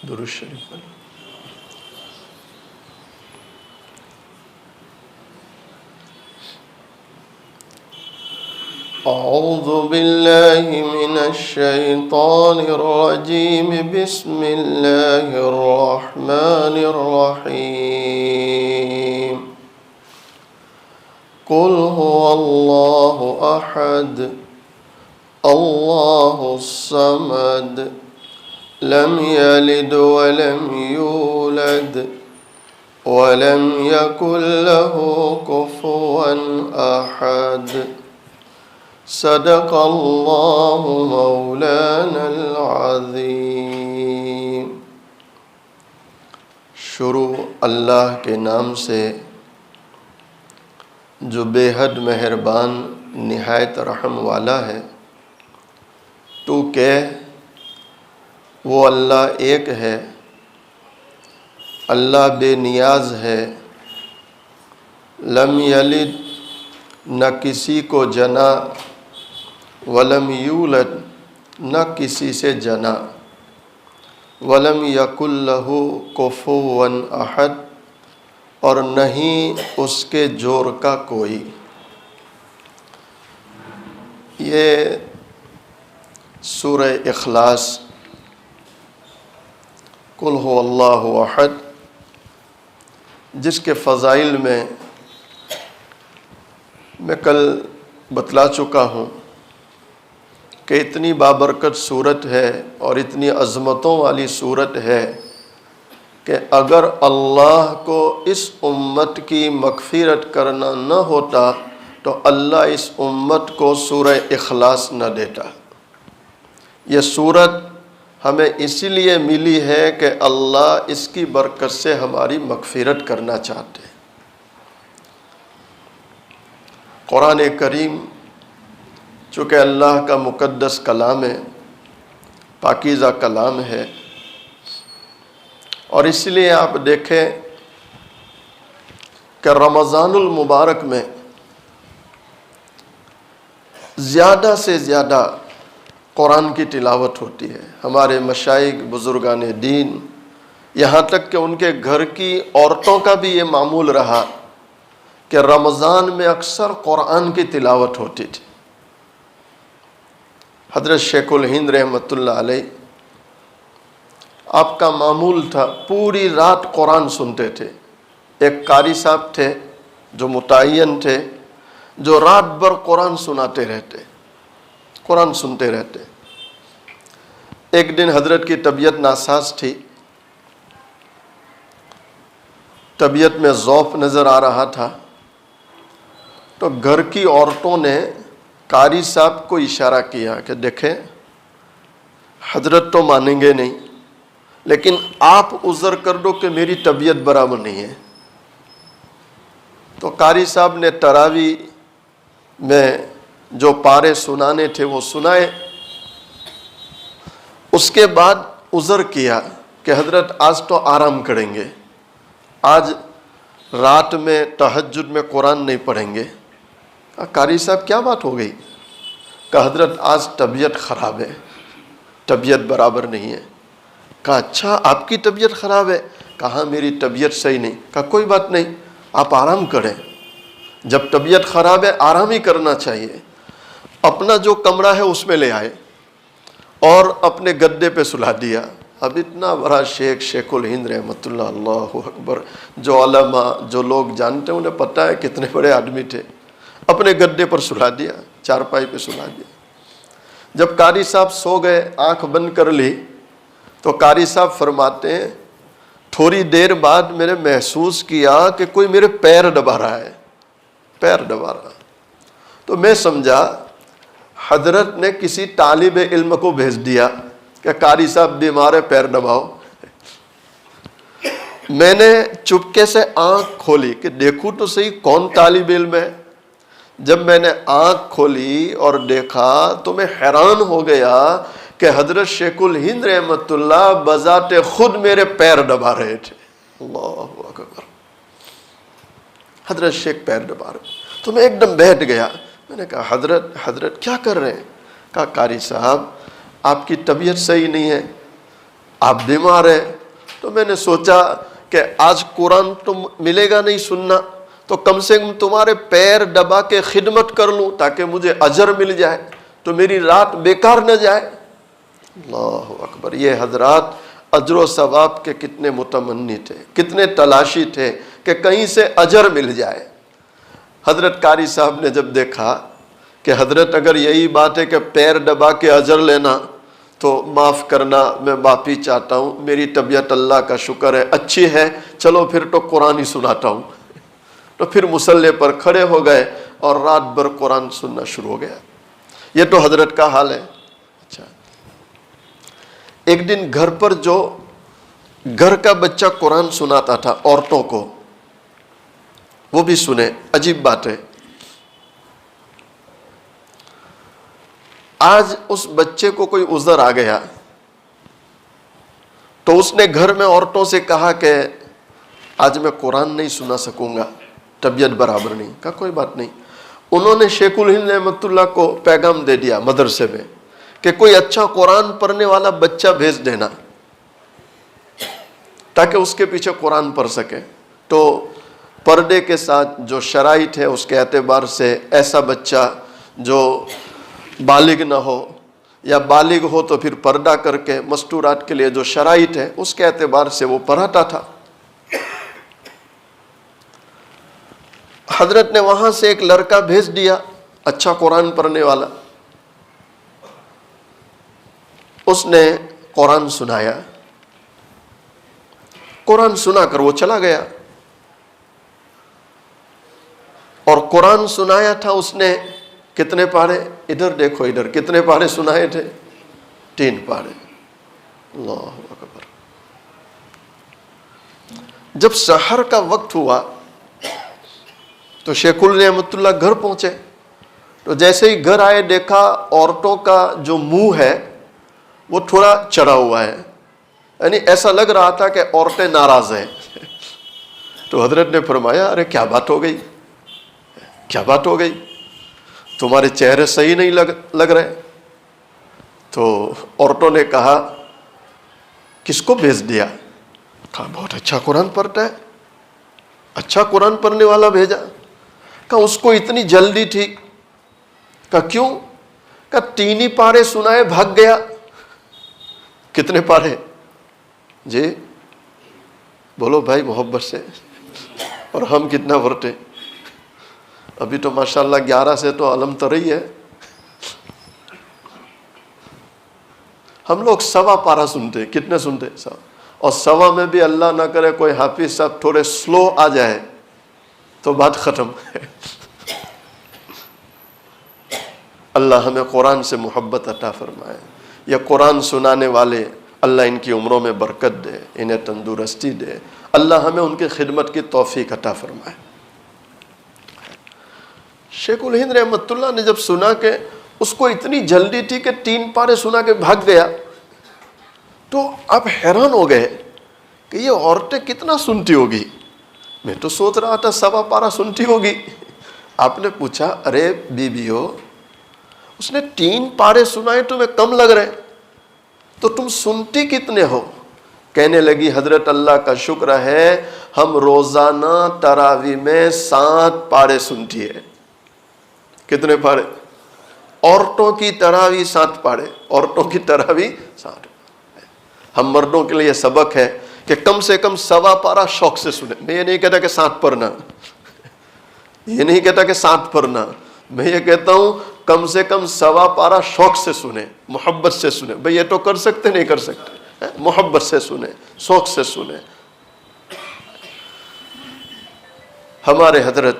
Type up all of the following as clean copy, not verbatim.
درود شریف پڑھیں۔ اعوذ باللہ من الشیطان الرجیم، بسم اللہ الرحمن الرحیم۔ قل هو اللہ احد اللہ الصمد لم یلد ولم یولد ولم یکن له کفوا احد۔ صدق اللہ مولانا العظیم۔ شروع اللہ کے نام سے جو بے حد مہربان نہایت رحم والا ہے۔ تو کہہ وہ اللہ ایک ہے، اللہ بے نیاز ہے، لم یلد نہ کسی کو جنا، ولم یولد نہ کسی سے جنا، ولم یکن لہ کفوا احد اور نہیں اس کے جور کا کوئی۔ یہ سورہ اخلاص قل هو اللہ احد، جس کے فضائل میں کل بتلا چکا ہوں کہ اتنی بابرکت صورت ہے اور اتنی عظمتوں والی صورت ہے کہ اگر اللہ کو اس امت کی مغفرت کرنا نہ ہوتا تو اللہ اس امت کو سورہ اخلاص نہ دیتا۔ یہ صورت ہمیں اسی لیے ملی ہے کہ اللہ اس کی برکت سے ہماری مغفرت کرنا چاہتے ہیں۔ قرآن کریم چونکہ اللہ کا مقدس کلام ہے، پاکیزہ کلام ہے، اور اس لیے آپ دیکھیں کہ رمضان المبارک میں زیادہ سے زیادہ قرآن کی تلاوت ہوتی ہے۔ ہمارے مشائخ بزرگان دین، یہاں تک کہ ان کے گھر کی عورتوں کا بھی یہ معمول رہا کہ رمضان میں اکثر قرآن کی تلاوت ہوتی تھی۔ حضرت شیخ الہند رحمۃ اللہ علیہ، آپ کا معمول تھا پوری رات قرآن سنتے تھے۔ ایک قاری صاحب تھے جو متعین تھے، جو رات بھر قرآن سناتے رہتے، قرآن سنتے رہتے۔ ایک دن حضرت کی طبیعت ناساز تھی، طبیعت میں ضعف نظر آ رہا تھا، تو گھر کی عورتوں نے قاری صاحب کو اشارہ کیا کہ دیکھیں حضرت تو مانیں گے نہیں، لیکن آپ عذر کر دو کہ میری طبیعت برابر نہیں ہے۔ تو قاری صاحب نے تراویح میں جو پارے سنانے تھے وہ سنائے۔ اس کے بعد عذر کیا کہ حضرت آج تو آرام کریں گے، آج رات میں تہجد میں قرآن نہیں پڑھیں گے۔ قاری صاحب کیا بات ہو گئی؟ کہ حضرت آج طبیعت خراب ہے، طبیعت برابر نہیں ہے۔ کہا اچھا آپ کی طبیعت خراب ہے؟ کہا میری طبیعت صحیح نہیں۔ کہا کوئی بات نہیں، آپ آرام کریں، جب طبیعت خراب ہے آرام ہی کرنا چاہیے۔ اپنا جو کمرہ ہے اس میں لے آئے اور اپنے گدے پہ سلا دیا۔ اب اتنا بڑا شیخ الہند رحمۃ اللہ، اللہ اکبر، جو علماء جو لوگ جانتے ہیں انہیں پتہ ہے کتنے بڑے آدمی تھے، اپنے گدے پر سلا دیا، چارپائی پہ سلا دیا۔ جب قاری صاحب سو گئے، آنکھ بند کر لی، تو قاری صاحب فرماتے ہیں تھوڑی دیر بعد میں نے محسوس کیا کہ کوئی میرے پیر دبا رہا ہے، پیر دبا رہا۔ تو میں سمجھا حضرت نے کسی طالب علم کو بھیج دیا کہ قاری صاحب بیمار ہے، پیر دباؤ۔ میں نے چپکے سے آنکھ کھولی کہ دیکھوں تو صحیح کون طالب علم ہے۔ جب میں نے آنکھ کھولی اور دیکھا تو میں حیران ہو گیا کہ حضرت شیخ الہند رحمۃ اللہ بذات خود میرے پیر دبا رہے تھے۔ اللہ اکبر، حضرت شیخ پیر دبا رہے۔ تو میں ایک دم بیٹھ گیا، میں نے کہا حضرت کیا کر رہے ہیں؟ کہا قاری صاحب آپ کی طبیعت صحیح نہیں ہے، آپ بیمار ہیں تو میں نے سوچا کہ آج قرآن تو ملے گا نہیں سننا، تو کم سے کم تمہارے پیر دبا کے خدمت کر لوں تاکہ مجھے اجر مل جائے، تو میری رات بیکار نہ جائے۔ اللہ اکبر! یہ حضرات اجر و ثواب کے کتنے متمنی تھے، کتنے تلاشی تھے کہ کہیں سے اجر مل جائے۔ حضرت قاری صاحب نے جب دیکھا کہ حضرت اگر یہی بات ہے کہ پیر دبا کے اجر لینا، تو معاف کرنا، میں معافی چاہتا ہوں، میری طبیعت اللہ کا شکر ہے اچھی ہے، چلو پھر تو قرآن ہی سناتا ہوں۔ تو پھر مصلی پر کھڑے ہو گئے اور رات بھر قرآن سننا شروع ہو گیا۔ یہ تو حضرت کا حال ہے۔ اچھا، ایک دن گھر پر جو گھر کا بچہ قرآن سناتا تھا عورتوں کو، وہ بھی سنے۔ عجیب بات ہے، آج اس بچے کو کوئی عذر آ گیا تو اس نے گھر میں عورتوں سے کہا کہ آج میں قرآن نہیں سنا سکوں گا، طبیعت برابر نہیں۔ کہا کوئی بات نہیں۔ انہوں نے شیخ الہند رحمۃ اللہ کو پیغام دے دیا مدرسے میں کہ کوئی اچھا قرآن پڑھنے والا بچہ بھیج دینا تاکہ اس کے پیچھے قرآن پڑھ سکے۔ تو پردے کے ساتھ جو شرائط ہے اس کے اعتبار سے ایسا بچہ جو بالغ نہ ہو، یا بالغ ہو تو پھر پردہ کر کے مستورات کے لیے جو شرائط ہے اس کے اعتبار سے وہ پڑھاتا تھا۔ حضرت نے وہاں سے ایک لڑکا بھیج دیا اچھا قرآن پڑھنے والا، اس نے قرآن سنایا، قرآن سنا کر وہ چلا گیا۔ اور قرآن سنایا تھا اس نے کتنے پارے؟ ادھر دیکھو، ادھر کتنے پارے سنائے تھے؟ 3 پارے۔ اللہ اکبر! جب سحر کا وقت ہوا تو شیخ رحمۃ اللہ گھر پہنچے، تو جیسے ہی گھر آئے دیکھا عورتوں کا جو منہ ہے وہ تھوڑا چڑھا ہوا ہے، یعنی ایسا لگ رہا تھا کہ عورتیں ناراض ہیں۔ تو حضرت نے فرمایا ارے کیا بات ہو گئی، کیا بات ہو گئی، تمہارے چہرے صحیح نہیں لگ رہے۔ تو عورتوں نے کہا کس کو بھیج دیا؟ کہا بہت اچھا قرآن پڑھتا ہے، اچھا قرآن پڑھنے والا بھیجا۔ کہا اس کو اتنی جلدی تھی؟ کہا کیوں؟ کہا 3 ہی پارے سنائے بھاگ گیا۔ کتنے پارے؟ جی بولو بھائی محبت سے، اور ہم کتنا پڑھتے؟ ابھی تو ماشاءاللہ 11 سے تو علم ترئی ہے، ہم لوگ 1.25 پارا سنتے۔ کتنے سنتے؟ 1.25۔ اور 1.25 میں بھی اللہ نہ کرے کوئی حافظ صاحب تھوڑے سلو آ جائے تو بات ختم۔ اللہ ہمیں قرآن سے محبت عطا فرمائے۔ یہ قرآن سنانے والے اللہ ان کی عمروں میں برکت دے، انہیں تندرستی دے، اللہ ہمیں ان کی خدمت کی توفیق عطا فرمائے۔ شیخ الہند رحمۃ اللہ نے جب سنا کہ اس کو اتنی جلدی تھی کہ 3 پارے سنا کے بھاگ گیا، تو آپ حیران ہو گئے کہ یہ عورتیں کتنا سنتی ہوگی۔ میں تو سوچ رہا تھا 1.25 پارا سنتی ہوگی۔ آپ نے پوچھا ارے بیویو، اس نے 3 پارے سنائے تمہیں کم لگ رہے، تو تم سنتی کتنے ہو؟ کہنے لگی حضرت اللہ کا شکر ہے ہم روزانہ تراویح میں 7 پارے سنتی ہے۔ کتنے پارے؟ عورتوں کی تراویح 7 پارے، عورتوں کی تراویح 7۔ ہم مردوں کے لیے سبق ہے کہ کم سے کم 1.25 پارا شوق سے سنیں۔ میں یہ نہیں کہتا کہ 7 پڑھنا، یہ نہیں کہتا کہ 7 پڑھنا، میں یہ کہتا ہوں کم سے کم 1.25 پارا شوق سے سنیں، محبت سے سنیں۔ بھئی یہ تو کر سکتے نہیں کر سکتے، محبت سے سنیں، شوق سے سنیں۔ ہمارے حضرت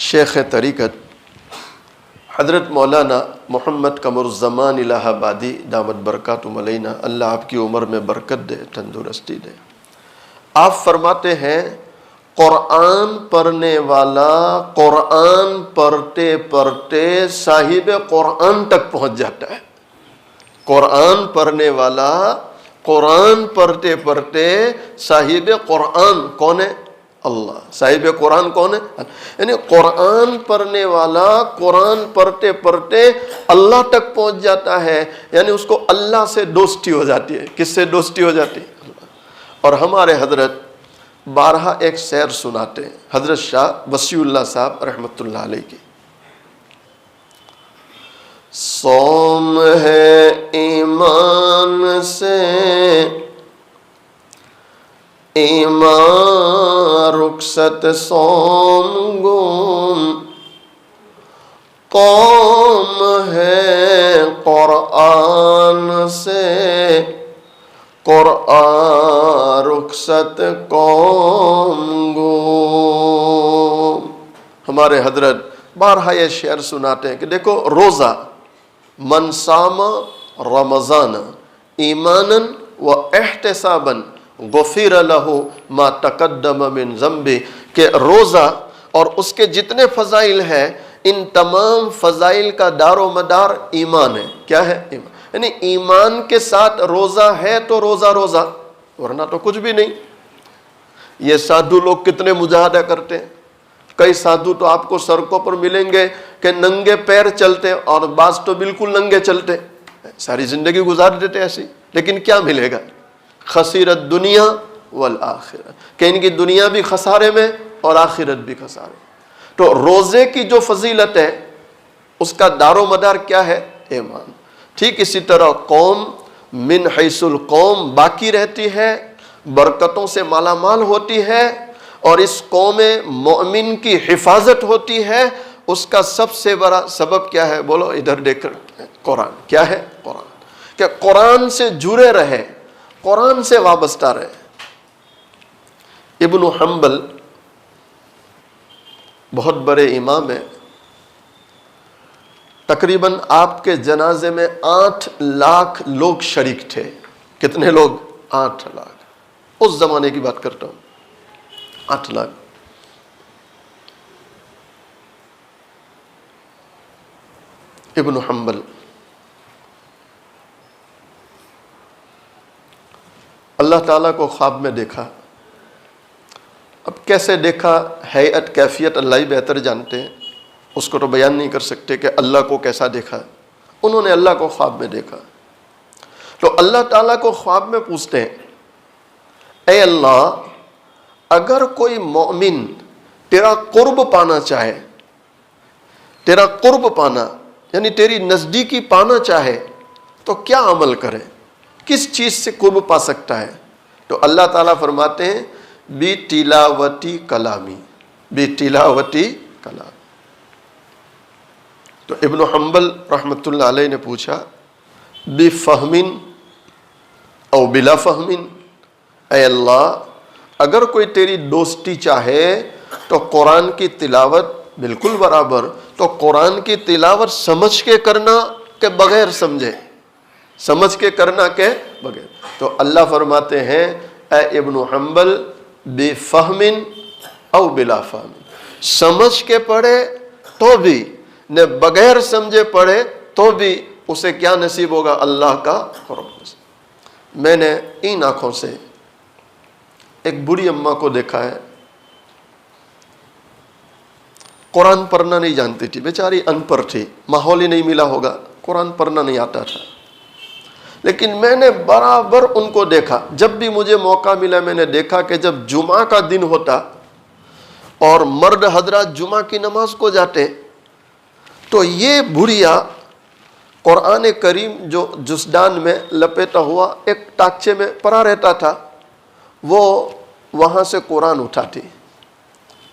شیخ طریقت حضرت مولانا محمد قمر الزمان الہ آبادی دامت برکاتہم علینا، اللہ آپ کی عمر میں برکت دے، تندرستی دے۔ آپ فرماتے ہیں قرآن پڑھنے والا قرآن پڑھتے پڑھتے صاحب قرآن تک پہنچ جاتا ہے۔ قرآن پڑھنے والا قرآن پڑھتے پڑھتے صاحب قرآن کون ہے؟ اللہ. صاحب قرآن کون ہے؟ یعنی قرآن پڑھنے والا قرآن پڑھتے پڑھتے اللہ تک پہنچ جاتا ہے، یعنی اس کو اللہ سے دوستی ہو جاتی ہے. کس سے دوستی ہو جاتی ہے؟ اور ہمارے حضرت بارہا ایک شعر سناتے ہیں، حضرت شاہ وسیع اللہ صاحب رحمۃ اللہ علیہ کی. سوم ہے ایمان سے ایمان رخصت سوم گم، قوم ہے قرآن سے قرآن رخصت قوم گم. ہمارے حضرت بارہا یہ شعر سناتے ہیں کہ دیکھو روزہ، من صام رمضان ایمانا و احتسابا غفر لہ ما تقدم من ذنبہ، کہ روزہ اور اس کے جتنے فضائل ہیں ان تمام فضائل کا دار و مدار ایمان ہے. کیا ہے؟ ایمان. یعنی ایمان کے ساتھ روزہ ہے تو روزہ روزہ، ورنہ تو کچھ بھی نہیں. یہ سادھو لوگ کتنے مجاہدہ کرتے ہیں. کئی سادھو تو آپ کو سڑکوں پر ملیں گے کہ ننگے پیر چلتے، اور بعض تو بالکل ننگے چلتے، ساری زندگی گزار دیتے ایسی. لیکن کیا ملے گا؟ خسیرت دنیا والآخرہ، کہ ان کی دنیا بھی خسارے میں اور آخرت بھی خسارے. تو روزے کی جو فضیلت ہے اس کا دار و مدار کیا ہے؟ ایمان. ٹھیک اسی طرح قوم من حیث القوم باقی رہتی ہے، برکتوں سے مالا مال ہوتی ہے، اور اس قوم مومن کی حفاظت ہوتی ہے. اس کا سب سے بڑا سبب کیا ہے؟ بولو ادھر دیکھ کر. قرآن. کیا ہے؟ قرآن. کہ قرآن سے جڑے رہے، قرآن سے وابستہ رہے. ابن حنبل بہت بڑے امام ہیں. تقریباً آپ کے جنازے میں 8 لاکھ لوگ شریک تھے. کتنے لوگ؟ 8 لاکھ. اس زمانے کی بات کرتا ہوں. 8 لاکھ. ابن حنبل اللہ تعالیٰ کو خواب میں دیکھا. اب کیسے دیکھا، ہیئت کیفیت اللہ ہی بہتر جانتے ہیں، اس کو تو بیان نہیں کر سکتے کہ اللہ کو کیسا دیکھا. انہوں نے اللہ کو خواب میں دیکھا. تو اللہ تعالیٰ کو خواب میں پوچھتے ہیں، اے اللہ، اگر کوئی مومن تیرا قرب پانا چاہے، تیرا قرب پانا یعنی تیری نزدیکی پانا چاہے تو کیا عمل کرے، کس چیز سے قرب پا سکتا ہے؟ تو اللہ تعالیٰ فرماتے ہیں بی تلاوتی کلامی، بی تلاوتی کلامی. تو ابن حنبل رحمۃ اللہ علیہ نے پوچھا بی فہمن او بلا فہمن، اے اللہ اگر کوئی تیری دوستی چاہے تو قرآن کی تلاوت بالکل برابر، تو قرآن کی تلاوت سمجھ کے کرنا کہ بغیر سمجھے؟ سمجھ کے کرنا کہ بغیر. تو اللہ فرماتے ہیں اے ابن حنبل بے فہمن او بلا فہم، سمجھ کے پڑھے تو بھی نہ بغیر سمجھے پڑھے تو بھی اسے کیا نصیب ہوگا؟ اللہ کا قرب. میں نے ان آنکھوں سے ایک بڑی اماں کو دیکھا ہے، قرآن پڑھنا نہیں جانتی تھی، بیچاری ان پڑھ تھی، ماحول ہی نہیں ملا ہوگا، قرآن پڑھنا نہیں آتا تھا. لیکن میں نے برابر ان کو دیکھا، جب بھی مجھے موقع ملا میں نے دیکھا کہ جب جمعہ کا دن ہوتا اور مرد حضرات جمعہ کی نماز کو جاتے تو یہ بڑھیا قرآن کریم جو جسدان میں لپیٹا ہوا ایک ٹاکچے میں پڑا رہتا تھا، وہ وہاں سے قرآن اٹھاتی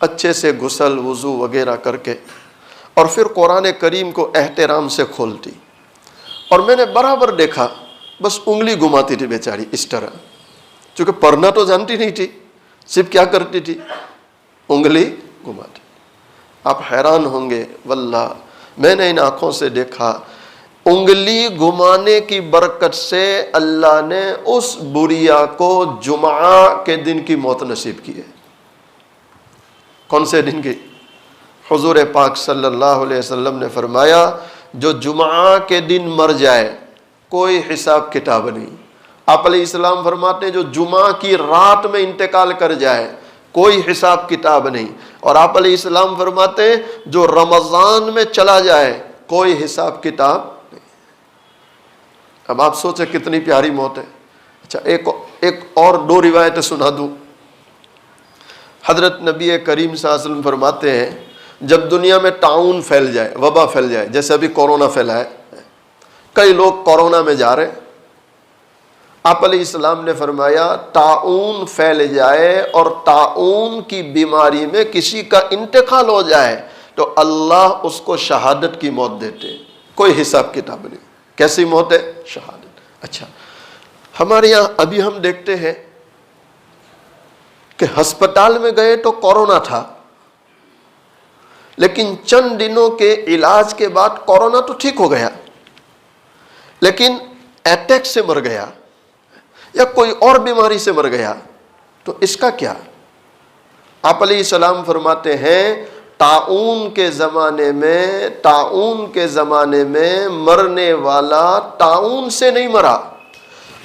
اچھے سے غسل وضو وغیرہ کر کے، اور پھر قرآن کریم کو احترام سے کھولتی. اور میں نے برابر دیکھا بس انگلی گھماتی تھی بیچاری اس طرح، چونکہ پڑھنا تو جانتی نہیں تھی، صرف کیا کرتی تھی؟ انگلی گھماتی. آپ حیران ہوں گے، واللہ میں نے ان آنکھوں سے دیکھا، انگلی گھمانے کی برکت سے اللہ نے اس بڑھیا کو جمعہ کے دن کی موت نصیب کی ہے. کون سے دن کی؟ حضور پاک صلی اللہ علیہ وسلم نے فرمایا جو جمعہ کے دن مر جائے کوئی حساب کتاب نہیں. آپ علیہ السلام فرماتے ہیں جو جمعہ کی رات میں انتقال کر جائے کوئی حساب کتاب نہیں. اور آپ علیہ السلام فرماتے ہیں جو رمضان میں چلا جائے کوئی حساب کتاب نہیں. اب آپ سوچیں کتنی پیاری موت ہے. اچھا ایک اور 2 روایتیں سنا دوں. حضرت نبی کریم صلی اللہ علیہ وسلم فرماتے ہیں جب دنیا میں طاعون پھیل جائے، وبا پھیل جائے، جیسے ابھی کورونا پھیلا ہے، کئی لوگ کورونا میں جا رہے، آپ علیہ السلام نے فرمایا طاعون پھیل جائے اور طاعون کی بیماری میں کسی کا انتقال ہو جائے تو اللہ اس کو شہادت کی موت دیتے، کوئی حساب کتاب نہیں. کیسی موت ہے؟ شہادت. اچھا ہمارے یہاں ابھی ہم دیکھتے ہیں کہ ہسپتال میں گئے تو کورونا تھا، لیکن چند دنوں کے علاج کے بعد کورونا تو ٹھیک ہو گیا، لیکن اٹیک سے مر گیا یا کوئی اور بیماری سے مر گیا، تو اس کا کیا؟ آپ علیہ السلام فرماتے ہیں طاعون کے زمانے میں مرنے والا طاعون سے نہیں مرا،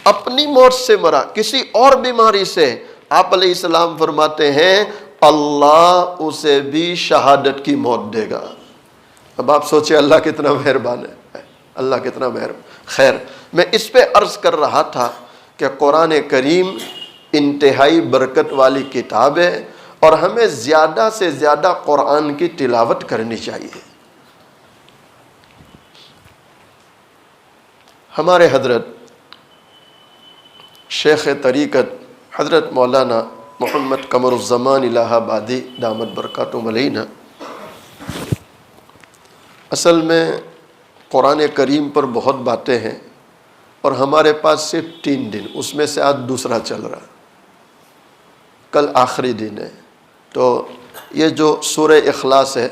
اپنی موت سے مرا، کسی اور بیماری سے. آپ علیہ السلام فرماتے ہیں اللہ اسے بھی شہادت کی موت دے گا. اب آپ سوچیں اللہ کتنا مہربان ہے، اللہ کتنا مہربان. خیر، میں اس پہ عرض کر رہا تھا کہ قرآن کریم انتہائی برکت والی کتاب ہے اور ہمیں زیادہ سے زیادہ قرآن کی تلاوت کرنی چاہیے. ہمارے حضرت شیخ طریقت حضرت مولانا محمد قمر الزمان الہ آبادی دامت برکاتہم علیہ، اصل میں قرآن کریم پر بہت باتیں ہیں اور ہمارے پاس صرف 3 دن، اس میں سے آج دوسرا چل رہا، کل آخری دن ہے. تو یہ جو سورہ اخلاص ہے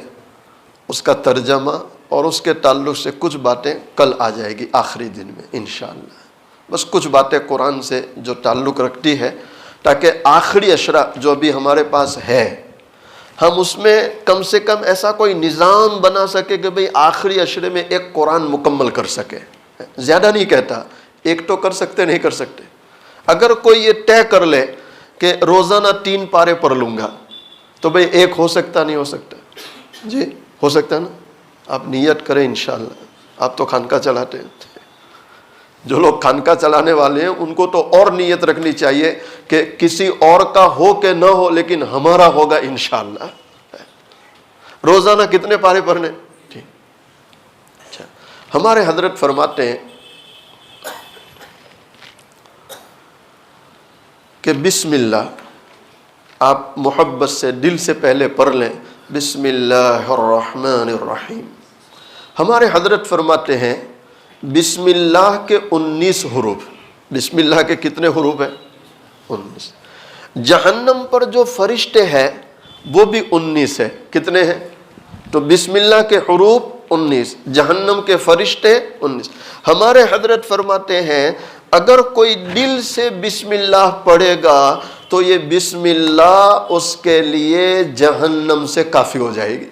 اس کا ترجمہ اور اس کے تعلق سے کچھ باتیں کل آ جائے گی آخری دن میں انشاءاللہ. بس کچھ باتیں قرآن سے جو تعلق رکھتی ہے تاکہ آخری اشرا جو بھی ہمارے پاس ہے ہم اس میں کم سے کم ایسا کوئی نظام بنا سکے کہ بھئی آخری اشرے میں ایک قرآن مکمل کر سکے. زیادہ نہیں کہتا، ایک تو کر سکتے نہیں کر سکتے. اگر کوئی یہ طے کر لے کہ روزانہ 3 پارے پڑھ لوں گا تو بھئی ایک ہو سکتا نہیں ہو سکتا؟ جی ہو سکتا نا. آپ نیت کریں انشاءاللہ. آپ تو خانقاہ چلاتے ہیں، جو لوگ خانقاہ چلانے والے ہیں ان کو تو اور نیت رکھنی چاہیے کہ کسی اور کا ہو کہ نہ ہو لیکن ہمارا ہوگا انشاءاللہ. روزانہ کتنے پارے پڑھنے؟ ٹھیک. اچھا ہمارے حضرت فرماتے ہیں کہ بسم اللہ آپ محبت سے دل سے پہلے پڑھ لیں، بسم اللہ الرحمن الرحیم. ہمارے حضرت فرماتے ہیں بسم اللہ کے 19 حروف. بسم اللہ کے کتنے حروف ہیں؟ 19. جہنم پر جو فرشتے ہیں وہ بھی 19 ہے. کتنے ہیں؟ تو بسم اللہ کے حروف 19، جہنم کے فرشتے 19. ہمارے حضرت فرماتے ہیں اگر کوئی دل سے بسم اللہ پڑھے گا تو یہ بسم اللہ اس کے لیے جہنم سے کافی ہو جائے گی.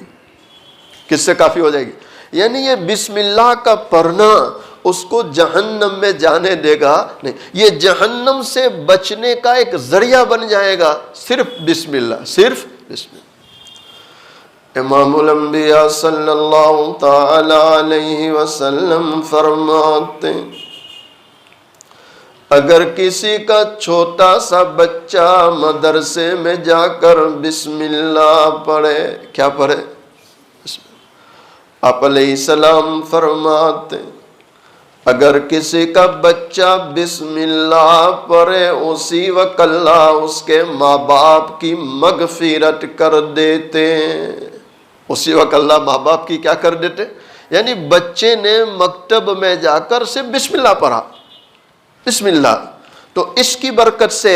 کس سے کافی ہو جائے گی؟ یعنی یہ بسم اللہ کا پڑھنا اس کو جہنم میں جانے دے گا نہیں، یہ جہنم سے بچنے کا ایک ذریعہ بن جائے گا. صرف بسم اللہ، صرف بسم اللہ. امام الانبیاء صلی اللہ تعالی علیہ وسلم فرماتے اگر کسی کا چھوٹا سا بچہ مدرسے میں جا کر بسم اللہ پڑھے، کیا پڑھے؟ آپ علیہ السلام فرماتے اگر کسی کا بچہ بسم اللہ پڑھے اسی وقت اللہ اس کے ماں باپ کی مغفرت کر دیتے. اسی وقت اللہ ماں باپ کی کیا کر دیتے؟ یعنی بچے نے مکتب میں جا کر صرف بسم اللہ پڑھا، بسم اللہ، تو اس کی برکت سے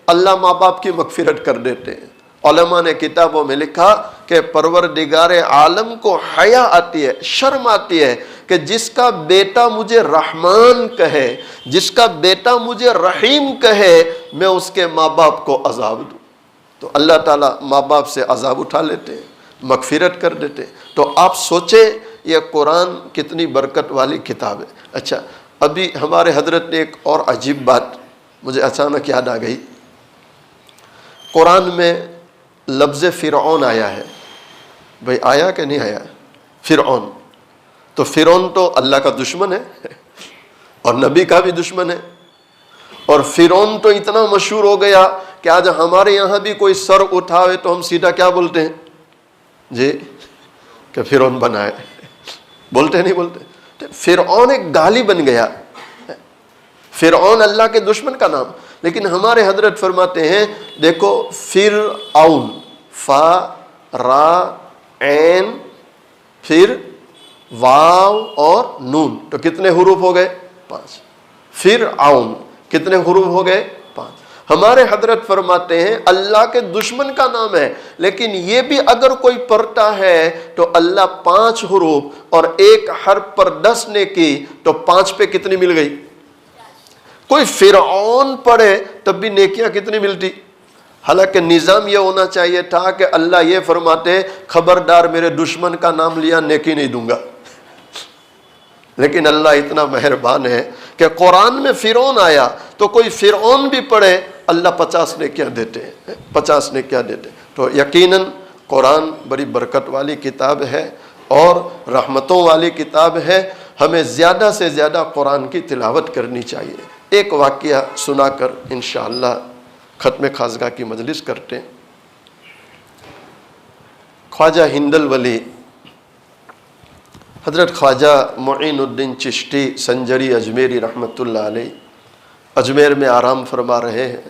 اللہ ماں باپ کی مغفرت کر دیتے ہیں. علماء نے کتابوں میں لکھا کہ پروردگار عالم کو حیا آتی ہے، شرم آتی ہے کہ جس کا بیٹا مجھے رحمان کہے، جس کا بیٹا مجھے رحیم کہے، میں اس کے ماں باپ کو عذاب دوں. تو اللہ تعالیٰ ماں باپ سے عذاب اٹھا لیتے ہیں، مغفرت کر دیتے ہیں. تو آپ سوچیں یہ قرآن کتنی برکت والی کتاب ہے. اچھا ابھی ہمارے حضرت نے ایک اور عجیب بات مجھے اچانک یاد آ گئی. قرآن میں لفظ فرعون آیا ہے. بھائی آیا کہ نہیں آیا؟ فرعون. تو فرعون تو اللہ کا دشمن ہے اور نبی کا بھی دشمن ہے. اور فرعون تو اتنا مشہور ہو گیا کہ آج ہمارے یہاں بھی کوئی سر اٹھاوے تو ہم سیدھا کیا بولتے ہیں؟ جی کہ فرعون بنا ہے. بولتے نہیں بولتے؟ فرعون ایک گالی بن گیا. فرعون اللہ کے دشمن کا نام. لیکن ہمارے حضرت فرماتے ہیں دیکھو فرعون، فا را عین پھر واو اور نون، تو کتنے حروف ہو گئے؟ 5. فرعون کتنے حروف ہو گئے؟ 5. ہمارے حضرت فرماتے ہیں اللہ کے دشمن کا نام ہے، لیکن یہ بھی اگر کوئی پڑھتا ہے تو اللہ 5 حروف اور ایک حرف پر 10 نیکی، تو 5 پہ کتنی مل گئی؟ کوئی فرعون پڑھے تب بھی نیکیاں کتنی ملتی؟ حالانکہ نظام یہ ہونا چاہیے تھا کہ اللہ یہ فرماتے خبردار میرے دشمن کا نام لیا نیکی نہیں دوں گا. لیکن اللہ اتنا مہربان ہے کہ قرآن میں فرعون آیا تو کوئی فرعون بھی پڑھے اللہ 50 نیکیاں دیتے ہیں، 50 نیکیاں دیتے. تو یقیناً قرآن بڑی برکت والی کتاب ہے اور رحمتوں والی کتاب ہے. ہمیں زیادہ سے زیادہ قرآن کی تلاوت کرنی چاہیے. ایک واقعہ سنا کر انشاءاللہ ختم خاصگاہ کی مجلس کرتے ہیں. خواجہ ہندل ولی حضرت خواجہ معین الدین چشتی سنجری اجمیری رحمۃ اللہ علیہ اجمیر میں آرام فرما رہے ہیں.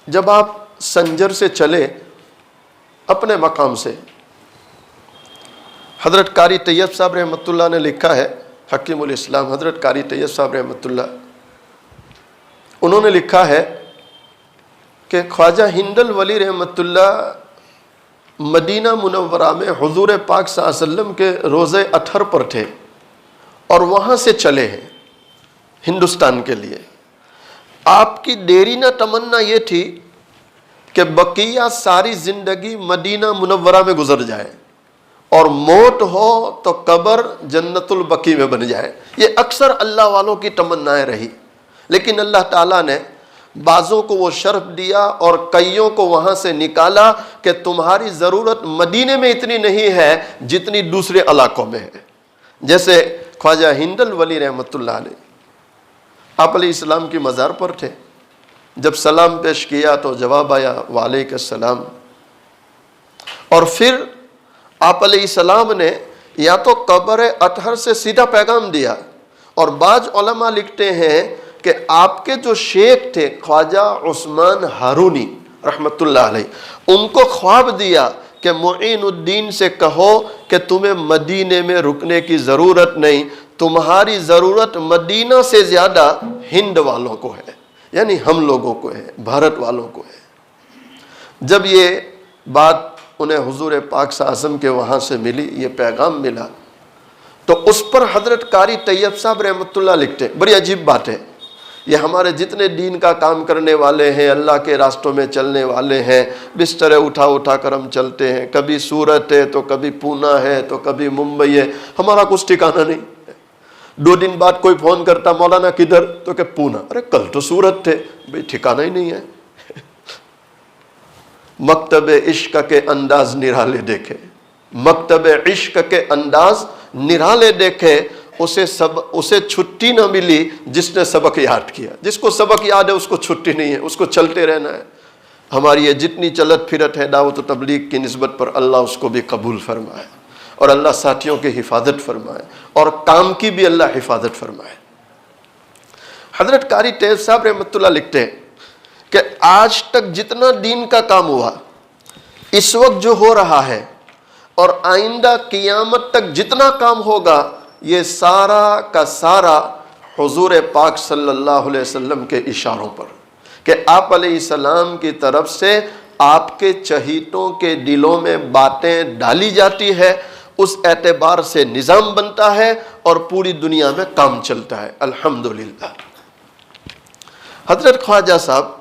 جب آپ سنجر سے چلے اپنے مقام سے، حضرت قاری طیب صاحب رحمۃ اللہ نے لکھا ہے، حکیم الاسلام حضرت قاری طیب صاحب رحمۃ اللہ، انہوں نے لکھا ہے کہ خواجہ ہندل ولی رحمۃ اللہ مدینہ منورہ میں حضور پاک صلی اللہ علیہ وسلم کے روزے اطہر پر تھے اور وہاں سے چلے ہیں ہندوستان کے لیے. آپ کی دیرینہ تمنا یہ تھی کہ بقیہ ساری زندگی مدینہ منورہ میں گزر جائے اور موت ہو تو قبر جنت البقیع میں بن جائے. یہ اکثر اللہ والوں کی تمنائیں رہی. لیکن اللہ تعالیٰ نے بعضوں کو وہ شرف دیا اور کئیوں کو وہاں سے نکالا کہ تمہاری ضرورت مدینے میں اتنی نہیں ہے جتنی دوسرے علاقوں میں ہے. جیسے خواجہ ہندل ولی رحمۃ اللہ علیہ، آپ علیہ السلام کی مزار پر تھے. جب سلام پیش کیا تو جواب آیا وعلیکم السلام. اور پھر آپ علیہ السلام نے یا تو قبر اطہر سے سیدھا پیغام دیا، اور بعض علماء لکھتے ہیں کہ آپ کے جو شیخ تھے خواجہ عثمان ہارونی رحمۃ اللہ علیہ، ان کو خواب دیا کہ معین الدین سے کہو کہ تمہیں مدینے میں رکنے کی ضرورت نہیں، تمہاری ضرورت مدینہ سے زیادہ ہند والوں کو ہے، یعنی ہم لوگوں کو ہے، بھارت والوں کو ہے. جب یہ بات انہیں حضور پاک صلی اللہ علیہ وسلم کے وہاں سے ملی، یہ پیغام ملا، تو اس پر حضرت قاری طیب صاحب رحمۃ اللہ لکھتے ہیں. بڑی عجیب بات ہے. یہ ہمارے جتنے دین کا کام کرنے والے ہیں، اللہ کے راستوں میں چلنے والے ہیں، بستر اٹھا اٹھا کر ہم چلتے ہیں. کبھی سورت ہے تو کبھی پونا ہے تو کبھی ممبئی ہے، ہمارا کچھ ٹھکانہ نہیں. 2 دن بعد کوئی فون کرتا مولانا کدھر، تو کہ پونا. ارے کل تو سورت تھے. بھئی ٹھکانہ ہی نہیں ہے. مکتب عشق کے انداز نرالے دیکھے، مکتب عشق کے انداز نرالے دیکھے، اسے چھٹی نہ ملی جس نے سبق یاد کیا. جس کو سبق یاد ہے اس کو چھٹی نہیں ہے، اس کو چلتے رہنا ہے. ہماری یہ جتنی چلت پھرت ہے دعوت و تبلیغ کی نسبت پر، اللہ اس کو بھی قبول فرمائے اور اللہ ساتھیوں کی حفاظت فرمائے اور کام کی بھی اللہ حفاظت فرمائے. حضرت قاری طیب صاحب رحمۃ اللہ لکھتے ہیں کہ آج تک جتنا دین کا کام ہوا، اس وقت جو ہو رہا ہے، اور آئندہ قیامت تک جتنا کام ہوگا، یہ سارا کا سارا حضور پاک صلی اللہ علیہ وسلم کے اشاروں پر، کہ آپ علیہ السلام کی طرف سے آپ کے چہیتوں کے دلوں میں باتیں ڈالی جاتی ہے. اس اعتبار سے نظام بنتا ہے اور پوری دنیا میں کام چلتا ہے. الحمدللہ. حضرت خواجہ صاحب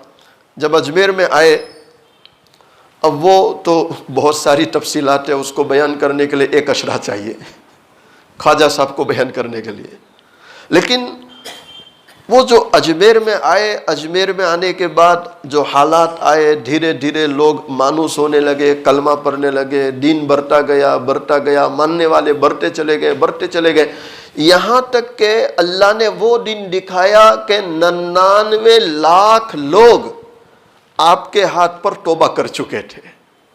جب اجمیر میں آئے، اب وہ تو بہت ساری تفصیلات ہیں، اس کو بیان کرنے کے لیے ایک اشرہ چاہیے خواجہ صاحب کو بیان کرنے کے لیے. لیکن وہ جو اجمیر میں آئے، اجمیر میں آنے کے بعد جو حالات آئے، دھیرے دھیرے لوگ مانوس ہونے لگے، کلمہ پڑھنے لگے، دین بڑھتا گیا، ماننے والے بڑھتے چلے گئے، یہاں تک کہ اللہ نے وہ دن دکھایا کہ 99 لاکھ لوگ آپ کے ہاتھ پر توبہ کر چکے تھے۔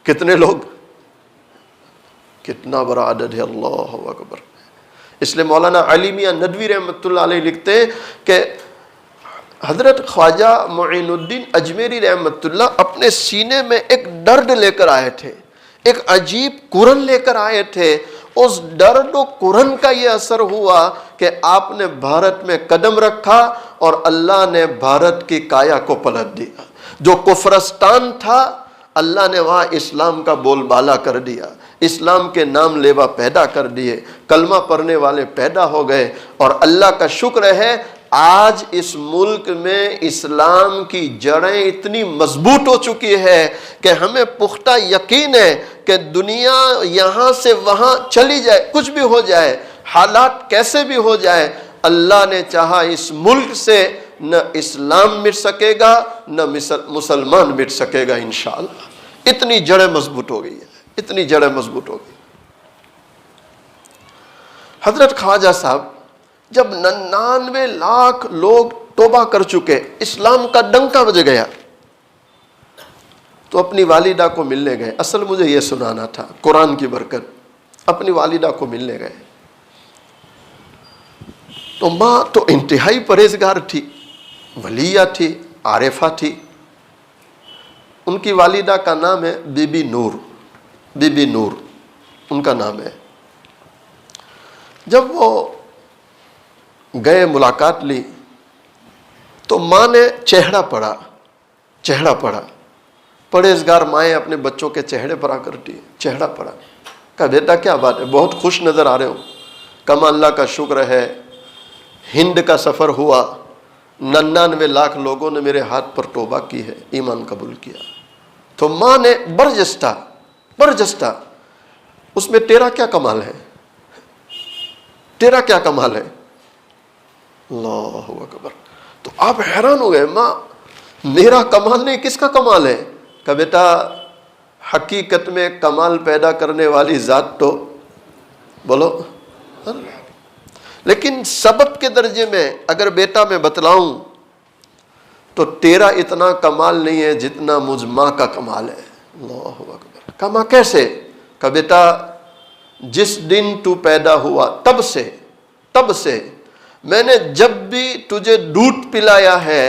کتنے لوگ؟ کتنا بڑا عدد ہے، اللہ اکبر۔ اس لیے مولانا علی میاں ندوی رحمۃ اللہ علیہ لکھتے ہیں کہ حضرت خواجہ معین الدین اجمیری رحمۃ اللہ اپنے سینے میں ایک درد لے کر آئے تھے، ایک عجیب کرن لے کر آئے تھے۔ اس درد و کرن کا یہ اثر ہوا کہ آپ نے بھارت میں قدم رکھا اور اللہ نے بھارت کی کایا کو پلٹ دیا۔ جو کفرستان تھا، اللہ نے وہاں اسلام کا بول بالا کر دیا، اسلام کے نام لیوا پیدا کر دیے، کلمہ پڑھنے والے پیدا ہو گئے، اور اللہ کا شکر ہے آج اس ملک میں اسلام کی جڑیں اتنی مضبوط ہو چکی ہے کہ ہمیں پختہ یقین ہے کہ دنیا یہاں سے وہاں چلی جائے، کچھ بھی ہو جائے، حالات کیسے بھی ہو جائے، اللہ نے چاہا اس ملک سے نہ اسلام مٹ سکے گا نہ مسلمان مٹ سکے گا انشاءاللہ۔ اتنی جڑیں مضبوط ہو گئی ہے، اتنی جڑیں مضبوط ہو گئی۔ حضرت خواجہ صاحب جب 99 لاکھ لوگ توبہ کر چکے، اسلام کا ڈنکا بج گیا، تو اپنی والدہ کو ملنے گئے۔ اصل مجھے یہ سنانا تھا، قرآن کی برکت، اپنی والدہ کو ملنے گئے۔ تو ماں تو انتہائی پرہیزگار تھی، ولیہ تھی، عارفہ تھی۔ ان کی والدہ کا نام ہے بی بی نور، بی بی نور ان کا نام ہے۔ جب وہ گئے، ملاقات لی، تو ماں نے چہرہ پڑھا۔ پرہیزگار مائیں اپنے بچوں کے چہرے پر آ کرتی ہے، چہرہ پڑھا، کہا بیٹا کیا بات ہے، بہت خوش نظر آ رہے ہو۔ کما اللہ کا شکر ہے، ہند کا سفر ہوا، 99 لاکھ لوگوں نے میرے ہاتھ پر توبہ کی ہے، ایمان قبول کیا۔ تو ماں نے برجستہ اس میں تیرا کیا کمال ہے، تیرا کیا کمال ہے؟ اللہ اکبر۔ تو آپ حیران ہو گئے، ماں میرا کمال نہیں، کس کا کمال ہے؟ کہ بیٹا حقیقت میں کمال پیدا کرنے والی ذات تو بولو اللہ۔ لیکن سبب کے درجے میں اگر بیٹا میں بتلاؤں تو تیرا اتنا کمال نہیں ہے جتنا مجھ ماں کا کمال ہے۔ اللہ اکبر۔ کہا ماں کیسے؟ کہا بیٹا جس دن تو پیدا ہوا تب سے میں نے جب بھی تجھے دودھ پلایا ہے،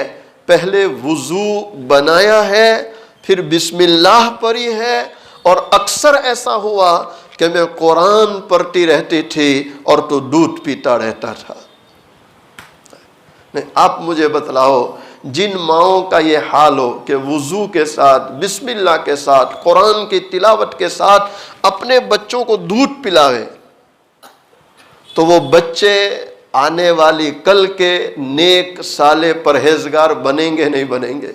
پہلے وضو بنایا ہے، پھر بسم اللہ پڑھی ہے، اور اکثر ایسا ہوا کہ میں قرآن پڑھتی رہتی تھی اور تو دودھ پیتا رہتا تھا۔ نہیں، آپ مجھے بتلاؤ جن ماؤں کا یہ حال ہو کہ وضو کے ساتھ، بسم اللہ کے ساتھ، قرآن کی تلاوت کے ساتھ اپنے بچوں کو دودھ پلاوے، تو وہ بچے آنے والی کل کے نیک صالح پرہیزگار بنیں گے نہیں بنیں گے،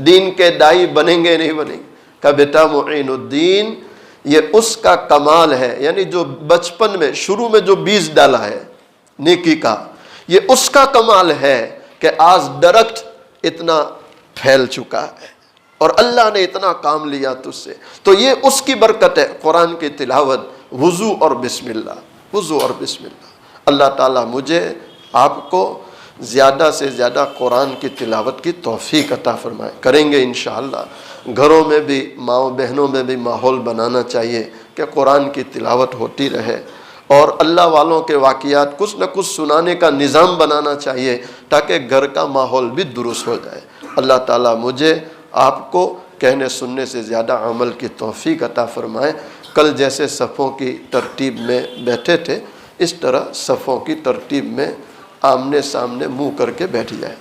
دین کے دائی بنیں گے نہیں بنیں گے؟ کہ بیٹا معین الدین یہ اس کا کمال ہے، یعنی جو بچپن میں شروع میں جو بیج ڈالا ہے نیکی کا، یہ اس کا کمال ہے کہ آج درخت اتنا پھیل چکا ہے اور اللہ نے اتنا کام لیا تجھ سے۔ تو یہ اس کی برکت ہے، قرآن کی تلاوت، وضو اور بسم اللہ، وضو اور بسم اللہ۔ اللہ تعالیٰ مجھے آپ کو زیادہ سے زیادہ قرآن کی تلاوت کی توفیق عطا فرمائے۔ کریں گے انشاءاللہ۔ گھروں میں بھی، ماؤں بہنوں میں بھی ماحول بنانا چاہیے کہ قرآن کی تلاوت ہوتی رہے، اور اللہ والوں کے واقعات کچھ نہ کچھ سنانے کا نظام بنانا چاہیے تاکہ گھر کا ماحول بھی درست ہو جائے۔ اللہ تعالیٰ مجھے آپ کو کہنے سننے سے زیادہ عمل کی توفیق عطا فرمائے۔ کل جیسے صفوں کی ترتیب میں بیٹھے تھے، اس طرح صفوں کی ترتیب میں آمنے سامنے منہ کر کے بیٹھ جائے۔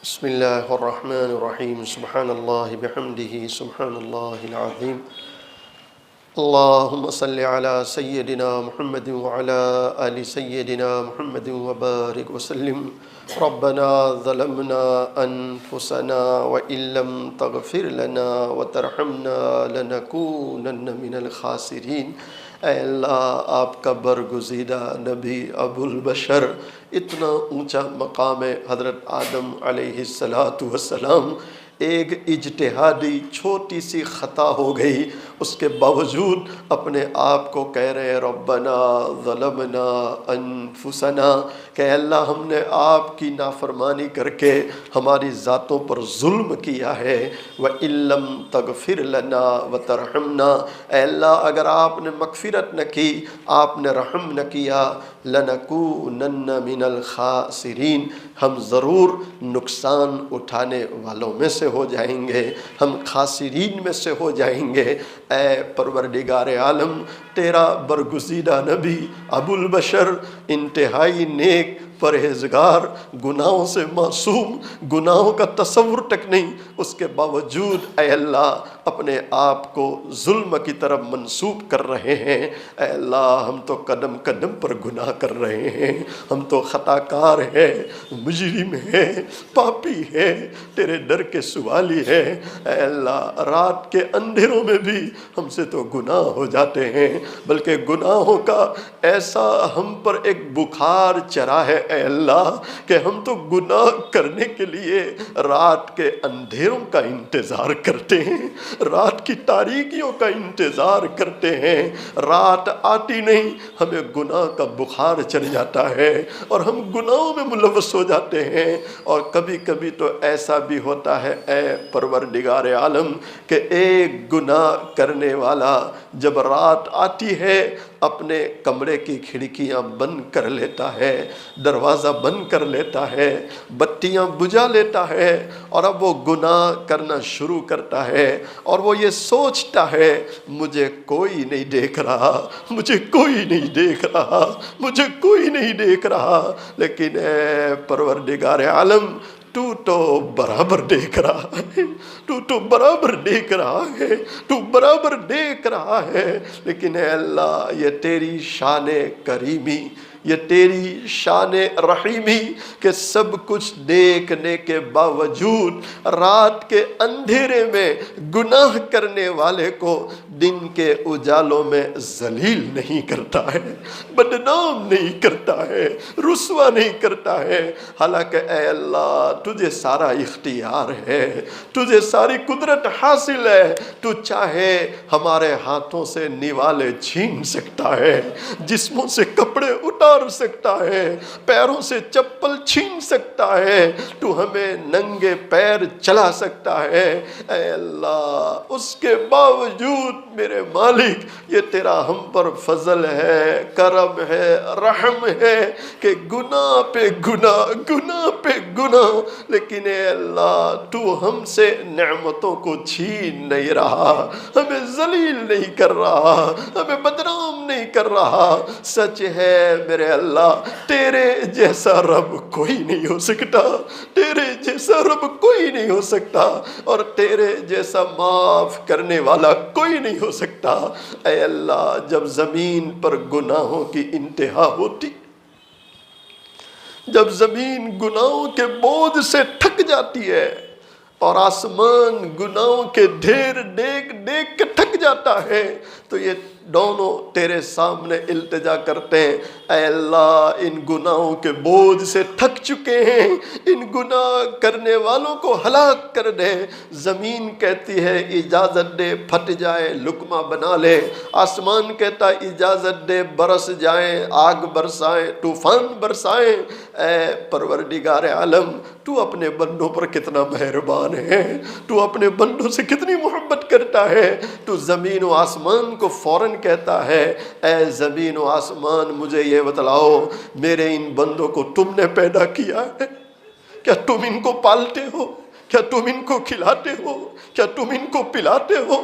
بسم اللہ الرحمن الرحیم۔ سبحان اللہ بحمدہ، سبحان اللہ العظیم، اللهم صل على سيدنا محمد وعلى آل سيدنا محمد وبارك وسلم. ربنا ظلمنا أنفسنا وإن لم تغفر لنا وترحمنا لنكونن من الخاسرين. اے اللہ، آپ کا برگزیدہ نبی ابو البشر، اتنا اونچا مقام حضرت آدم علیہ السلام، ایک اجتہادی چھوٹی سی خطا ہو گئی، اس کے باوجود اپنے آپ کو کہہ رہے ہیں ربنا ظلمنا انفسنا، کہ اللہ ہم نے آپ کی نافرمانی کر کے ہماری ذاتوں پر ظلم کیا ہے. وَإِن لَّمْ تَغْفِرْ لَنَا وَتَرْحَمْنَا، اے اللہ اگر آپ نے مغفرت نہ کی، آپ نے رحم نہ کیا، لَنَكُونَنَّ مِنَ الْخَاسِرِينَ، ہم ضرور نقصان اٹھانے والوں میں سے ہو جائیں گے، ہم خاسرین میں سے ہو جائیں گے. اے پروردگار عالم، تیرا برگزیدہ نبی ابو البشر انتہائی نیک، پرہیزگار، گناہوں سے معصوم، گناہوں کا تصور تک نہیں، اس کے باوجود اے اللہ اپنے آپ کو ظلم کی طرف منسوب کر رہے ہیں. اے اللہ ہم تو قدم قدم پر گناہ کر رہے ہیں، ہم تو خطا کار ہیں، مجرم ہیں، پاپی ہیں، تیرے در کے سوالی ہیں. اے اللہ رات کے اندھیروں میں بھی ہم سے تو گناہ ہو جاتے ہیں، بلکہ گناہوں کا ایسا ہم پر ایک بخار چڑھا ہے اے اللہ کہ ہم تو گناہ کرنے کے لیے رات کے اندھیروں کا انتظار کرتے ہیں، رات کی تاریکیوں کا انتظار کرتے ہیں. رات آتی نہیں، ہمیں گناہ کا بخار چڑھ جاتا ہے اور ہم گناہوں میں ملوث ہو جاتے ہیں. اور کبھی کبھی تو ایسا بھی ہوتا ہے اے پروردگار عالم کہ ایک گناہ کرنے والا جب رات آتی ہے اپنے کمرے کی کھڑکیاں بند کر لیتا ہے، دروازہ بند کر لیتا ہے، بتیاں بجھا لیتا ہے، اور اب وہ گناہ کرنا شروع کرتا ہے، اور وہ یہ سوچتا ہے مجھے کوئی نہیں دیکھ رہا، مجھے کوئی نہیں دیکھ رہا، مجھے کوئی نہیں دیکھ رہا. لیکن اے پروردگار عالم، تو تو برابر دیکھ رہا ہے، تو تو برابر دیکھ رہا ہے، تو برابر دیکھ رہا ہے. لیکن اے اللہ یہ تیری شان کریمی، یہ تیری شان رحیمی کہ سب کچھ دیکھنے کے باوجود رات کے اندھیرے میں گناہ کرنے والے کو دن کے اجالوں میں ذلیل نہیں کرتا ہے، بدنام نہیں کرتا ہے، رسوا نہیں کرتا ہے. حالانکہ اے اللہ تجھے سارا اختیار ہے، تجھے ساری قدرت حاصل ہے، تو چاہے ہمارے ہاتھوں سے نوالے چھین سکتا ہے، جسموں سے کپڑے اتار سکتا ہے، پیروں سے چپل چھین سکتا ہے، تو ہمیں ننگے پیر چلا سکتا ہے. اے اللہ اس کے باوجود میرے مالک یہ تیرا ہم پر فضل ہے، کرم ہے، رحم ہے کہ گناہ پہ گناہ، گناہ پہ گناہ، لیکن اے اللہ تو ہم سے نعمتوں کو چھین نہیں رہا، ہمیں ذلیل نہیں کر رہا، ہمیں بدنام نہیں کر رہا. سچ ہے میرے اللہ تیرے جیسا رب کوئی نہیں ہو سکتا، تیرے جیسا رب کوئی نہیں ہو سکتا، اور تیرے جیسا معاف کرنے والا کوئی نہیں ہو سکتا. اے اللہ جب زمین پر گناہوں کی انتہا ہوتی، جب زمین گناہوں کے بوجھ سے تھک جاتی ہے اور آسمان گناہوں کے ڈھیر دیکھ دیکھ کے تھک جاتا ہے، تو یہ دونوں تیرے سامنے التجا کرتے ہیں اے اللہ ان گناہوں کے بوجھ سے تھک چکے ہیں، ان گناہ کرنے والوں کو ہلاک کر دے. زمین کہتی ہے اجازت دے پھٹ جائے لقمہ بنا لے، آسمان کہتا اجازت دے برس جائیں، آگ برسائیں، طوفان برسائیں. اے پروردگار عالم تو اپنے بندوں پر کتنا مہربان ہے، تو اپنے بندوں سے کتنی محبت کرتا ہے. تو زمین و آسمان کو فوراً کہتا ہے اے زمین و آسمان مجھے یہ بتلاؤ میرے ان بندوں کو تم نے پیدا کیا ہے، کیا تم ان کو پالتے ہو، کیا تم ان کو کھلاتے ہو، کیا تم ان کو پلاتے ہو؟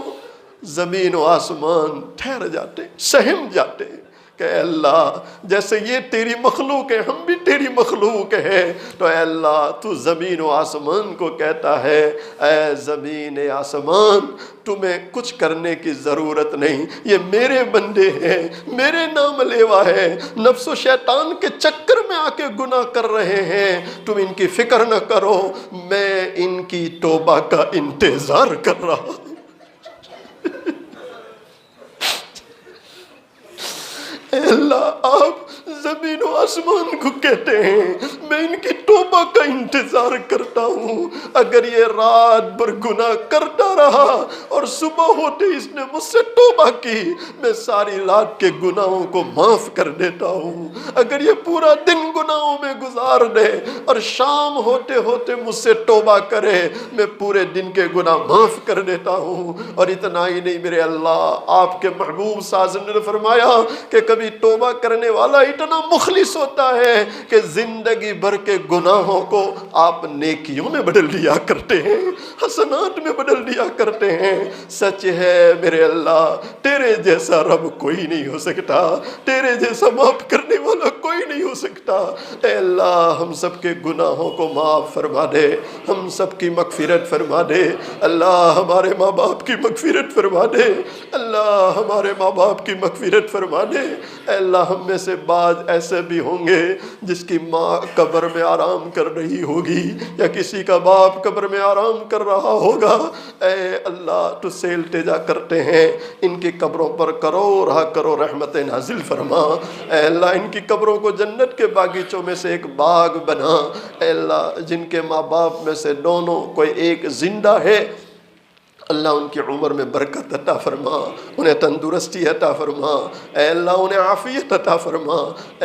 زمین و آسمان ٹھہر جاتے، سہم جاتے کہ اے اللہ جیسے یہ تیری مخلوق ہے ہم بھی تیری مخلوق ہیں، تو اے اللہ تو زمین و آسمان کو کہتا ہے اے زمین آسمان تمہیں کچھ کرنے کی ضرورت نہیں، یہ میرے بندے ہیں، میرے نام لیوا ہے، نفس و شیطان کے چکر میں آ کے گناہ کر رہے ہیں، تم ان کی فکر نہ کرو، میں ان کی توبہ کا انتظار کر رہا ہوں۔ اے اللہ آپ زمین و آسمان کو کہتے ہیں میں ان کی توبہ کا انتظار کرتا ہوں، اگر یہ رات بھر گناہ کرتا رہا اور صبح ہوتے اس نے مجھ سے توبہ کی، میں ساری رات کے گناہوں کو معاف کر دیتا ہوں، اگر یہ پورا دن گناہوں میں گزار دے اور شام ہوتے ہوتے مجھ سے توبہ کرے، میں پورے دن کے گناہ معاف کر دیتا ہوں۔ اور اتنا ہی نہیں میرے اللہ، آپ کے محبوب سازن نے فرمایا کہ کبھی توبہ کرنے والا اتنا مخلص ہوتا ہے کہ زندگی بھر کے گناہوں کو آپ نیکیوں میں بدل دیا کرتے ہیں، حسنات میں بدل دیا کرتے ہیں۔ سچ ہے میرے اللہ تیرے جیسا رب کوئی نہیں ہو سکتا، تیرے جیسا معاف کرنے والا کوئی نہیں ہو سکتا۔ اے اللہ ہم سب کے گناہوں کو معاف فرما دے، ہم سب کی مغفرت فرما دے، اللہ ہمارے ماں باپ کی مغفرت فرما دے، اللہ ہمارے ماں باپ کی مغفرت فرما دے۔ اے اللہ ہم میں سے بعض ایسے بھی ہوں گے جس کی ماں قبر میں آرام کر رہی ہوگی یا کسی کا باپ قبر میں آرام کر رہا ہوگا، اے اللہ تجھ سے التجا کرتے ہیں ان کی قبروں پر کرو رحمت نازل فرما، اے اللہ ان کی قبروں کو جنت کے باغیچوں میں سے ایک باغ بنا، اے اللہ جن کے ماں باپ میں سے دونوں کوئی ایک زندہ ہے اللہ ان کی عمر میں برکت عطا فرما، انہیں تندرستی عطا فرما، اے اللہ انہیں عافیت عطا فرما۔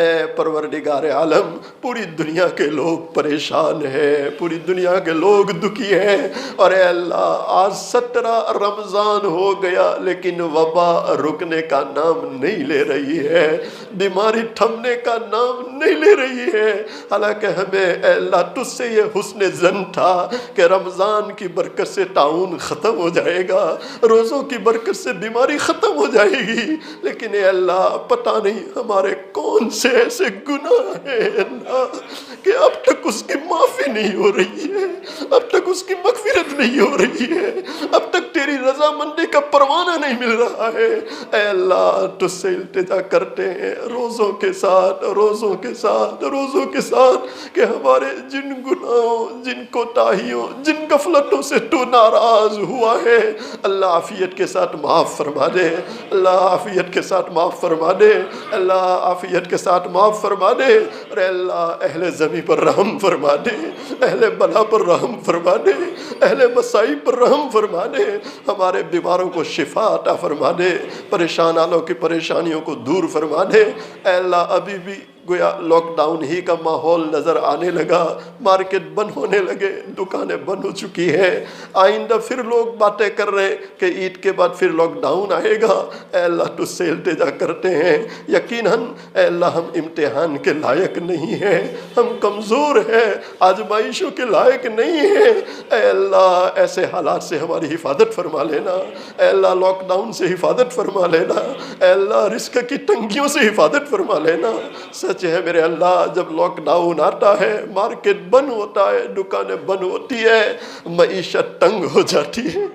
اے پروردگار عالم پوری دنیا کے لوگ پریشان ہیں، پوری دنیا کے لوگ دکھی ہیں، اور اے اللہ آج 17 رمضان ہو گیا لیکن وبا رکنے کا نام نہیں لے رہی ہے، بیماری تھمنے کا نام نہیں لے رہی ہے، حالانکہ ہمیں اے اللہ تجھ سے یہ حسن ظن تھا کہ رمضان کی برکت سے طاعون ختم ہو جائے گا، روزوں کی برکت سے بیماری ختم ہو جائے گی، لیکن اے اللہ پتہ نہیں ہمارے کون سے ایسے گناہ ہیں اللہ کہ اب تک اس کی معافی نہیں ہو رہی ہے، اب تک اس کی مغفرت نہیں ہو رہی ہے، اب تک تیری رضامندی کا پروانہ نہیں مل رہا ہے۔ اے اللہ تجھ سے التجا کرتے ہیں روزوں کے ساتھ کہ ہمارے جن گناہوں، جن کوتاہیوں، جن غفلتوں سے تو ناراض ہوا ہے اللہ عافیت کے ساتھ معاف فرما دے، اللہ عافیت کے ساتھ معاف فرما دے، اللہ عافیت کے ساتھ معاف فرما دے، اور اے اللہ اہل زمین پر رحم فرما دے، اہل بلا پر رحم فرما دے، اہل مصائب پر رحم فرما دے، ہمارے بیماروں کو شفا عطا فرما دے، پریشان والوں کی پریشانیوں کو دور فرما دے۔ اے اللہ ابھی بھی گویا لاک ڈاؤن ہی کا ماحول نظر آنے لگا، مارکیٹ بند ہونے لگے، دکانیں بند ہو چکی ہیں، آئندہ پھر لوگ باتیں کر رہے کہ عید کے بعد پھر لاک ڈاؤن آئے گا۔ اے اللہ تجھ سے التجا کرتے ہیں یقیناً اے اللہ ہم امتحان کے لائق نہیں ہیں، ہم کمزور ہیں، آزمائشوں کے لائق نہیں ہیں، اے اللہ ایسے حالات سے ہماری حفاظت فرما لینا، اے اللہ لاک ڈاؤن سے حفاظت فرما لینا، اے اللہ رزق کی تنگیوں سے حفاظت فرما لینا۔ سچ ہے میرے اللہ جب لاک ڈاؤن آتا ہے، مارکیٹ بند ہوتا ہے، دکانیں بند ہوتی ہے، معیشت تنگ ہو جاتی ہے،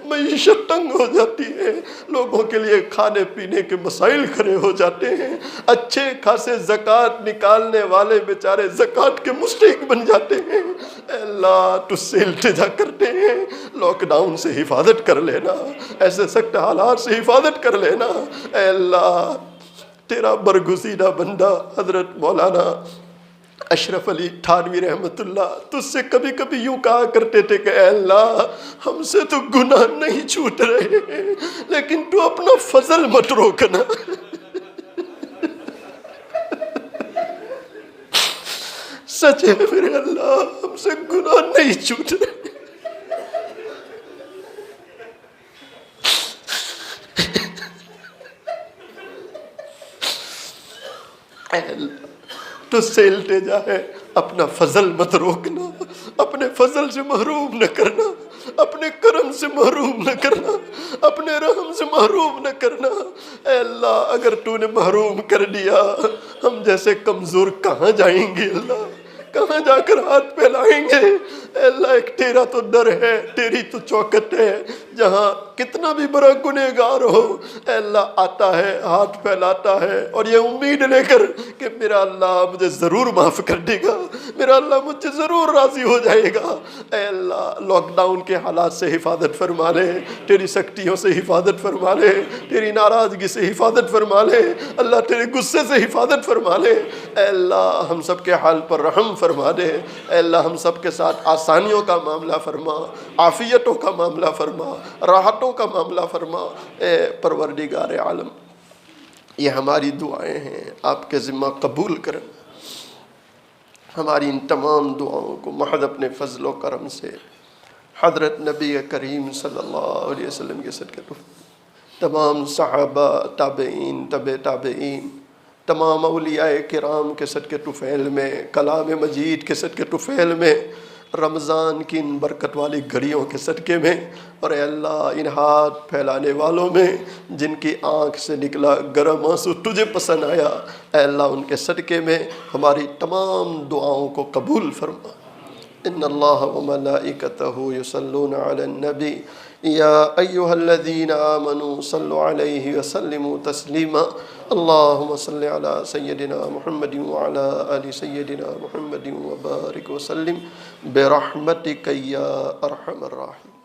معیشت تنگ ہو جاتی ہے، لوگوں کے لیے کھانے پینے کے مسائل کھڑے ہو جاتے ہیں، اچھے خاصے زکوٰۃ نکالنے والے بیچارے زکوٰۃ کے مستحق بن جاتے ہیں۔ اے اللہ تجھ سے التجا کرتے ہیں لاک ڈاؤن سے حفاظت کر لینا، ایسے سخت حالات سے حفاظت کر لینا۔ اے اللہ تیرا برگزیدہ بندہ حضرت مولانا اشرف علی تھانوی رحمت اللہ تجھ سے کبھی کبھی یوں کہا کرتے تھے کہ اے اللہ ہم سے تو گناہ نہیں چھوٹ رہے ہیں لیکن تو اپنا فضل مت روکنا۔ سچ ہے میرے اللہ ہم سے گناہ نہیں چھوٹ رہے، اے اللہ تجھ سے التجا ہے، اپنا فضل مت روکنا، اپنے فضل سے محروم نہ کرنا، اپنے کرم سے محروم نہ کرنا، اپنے رحم سے محروم نہ کرنا۔ اے اللہ اگر تو نے محروم کر دیا، ہم جیسے کمزور کہاں جائیں گے اللہ، کہاں جا کر ہاتھ پھیلائیں گے؟ اے اللہ ایک تیرا تو در ہے، تیری تو چوکٹ ہے، جہاں کتنا بھی بڑا گنہگار ہو اے اللہ آتا ہے، ہاتھ پھیلاتا ہے، اور یہ امید لے کر کہ میرا اللہ مجھے ضرور معاف کر دے گا، میرا اللہ مجھ سے ضرور راضی ہو جائے گا۔ اے اللہ لاک ڈاؤن کے حالات سے حفاظت فرما لے، تیری سختیوں سے حفاظت فرما لے، تیری ناراضگی سے حفاظت فرما لے، اللہ تیرے غصے سے حفاظت فرما لے۔ اے اللہ ہم سب کے حال پر رحم فرما دے، اے اللہ ہم سب کے ساتھ آسانیوں کا معاملہ فرما، عافیتوں کا معاملہ فرما، راحتوں کا معاملہ فرما۔ اے پروردگار عالم، یہ ہماری دعائیں ہیں، آپ کے ذمہ قبول کرنا۔ ہماری ان تمام دعاؤں کو محض اپنے فضل و کرم سے حضرت نبی کریم صلی اللہ علیہ وسلم کے صدقے تمام صحابہ، تابعین، تبع تابعین، تمام اولیاء کرام کے صدقے طفیل میں، کلام مجید کے صدقے طفیل میں، رمضان کی ان برکت والی گھڑیوں کے صدقے میں، اور اے اللہ ان ہاتھ پھیلانے والوں میں جن کی آنکھ سے نکلا گرم آنسو تجھے پسند آیا، اے اللہ ان کے صدقے میں ہماری تمام دعاؤں کو قبول فرما۔ ان اللہ وملائکتہ یصلون علی النبی یا ایہا الذین آمنوا صلوا علیہ وسلموا تسلیما اللہم صل علی سیدنا محمد وعلی آل سیدنا محمد وبارک وسلم برحمتک یا ارحم الراحمین۔